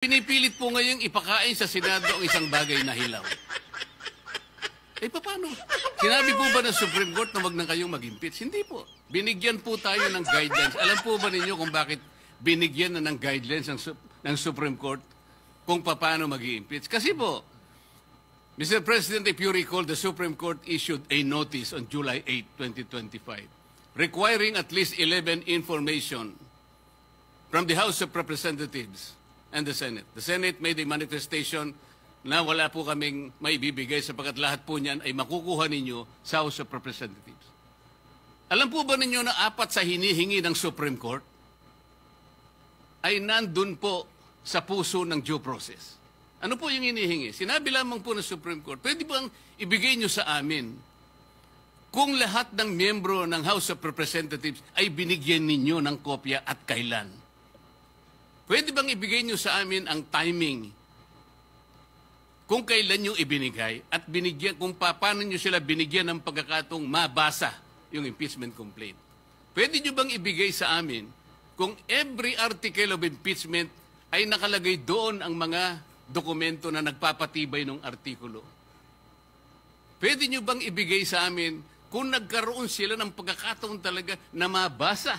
Pinipilit po ngayong ipakain sa Senado ang isang bagay na hilaw. Eh, paano? Sinabi po ba ng Supreme Court na wag na kayong mag-impeach? Hindi po. Binigyan po tayo ng guidelines. Alam po ba ninyo kung bakit binigyan na ng guidelines ng Supreme Court kung paano mag-impeach? Kasi po, Mr. President, if you recall, the Supreme Court issued a notice on July 8, 2025, requiring at least 11 information from the House of Representatives and the Senate. The Senate made a manifestation na wala po kaming maibibigay sapagkat lahat po niyan ay makukuha ninyo sa House of Representatives. Alam po ba ninyo na 4 sa hinihingi ng Supreme Court ay nandun po sa puso ng due process? Ano po yung hinihingi? Sinabi lamang po ng Supreme Court, pwede bang ibigay nyo sa amin kung lahat ng miyembro ng House of Representatives ay binigyan ninyo ng kopya at kailan? Pwede bang ibigay nyo sa amin ang timing kung kailan nyo ibinigay at binigyan, kung paano nyo sila binigyan ng pagkakataong mabasa yung impeachment complaint? Pwede nyo bang ibigay sa amin kung every article of impeachment ay nakalagay doon ang mga dokumento na nagpapatibay ng artikulo? Pwede nyo bang ibigay sa amin kung nagkaroon sila ng pagkakataon talaga na mabasa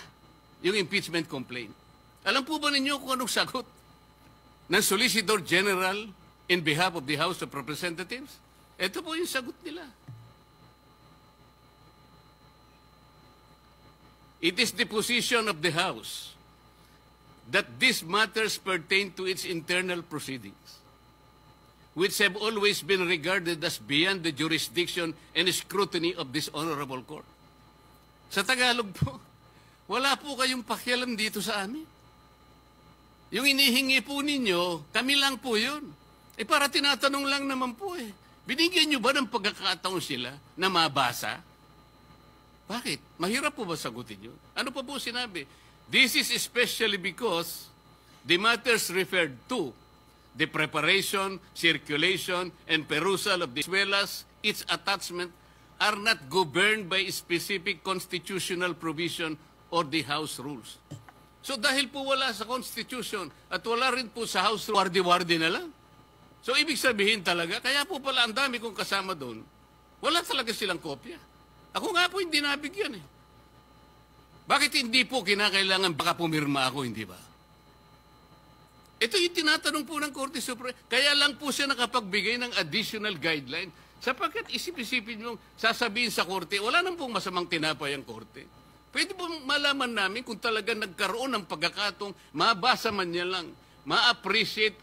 yung impeachment complaint? Alam po ba ninyo kung anong sagot ng Solicitor General in behalf of the House of Representatives? Ito po yung sagot nila. It is the position of the House that these matters pertain to its internal proceedings, which have always been regarded as beyond the jurisdiction and scrutiny of this honorable court. Sa Tagalog po, wala po kayong pakialam dito sa amin. Yung inihingi po ninyo, kami lang po yun. Eh para tinatanong lang naman po eh. Binigyan nyo ba ng pagkakataon sila na mabasa? Bakit? Mahirap po ba sagutin yun? Ano pa po sinabi? This is especially because the matters referred to, the preparation, circulation, and perusal of the as well as its attachment are not governed by a specific constitutional provision or the House rules. So dahil po wala sa Constitution at wala rin po sa House, wardi-wardi na lang. So ibig sabihin talaga, kaya po pala ang dami kong kasama doon, wala talaga silang kopya. Ako nga po hindi nabigyan eh. Bakit hindi po kinakailangan baka pumirma ako, hindi ba? Ito yung tinatanong po ng Korte Suprema. Kaya lang po siya nakapagbigay ng additional guideline sapagkat isip-isipin nyo, sasabihin sa Korte, wala nang pong masamang tinapay ang Korte. Pwede po malaman namin kung talaga nagkaroon ng pagkakataong mabasa man niya lang, ma-appreciate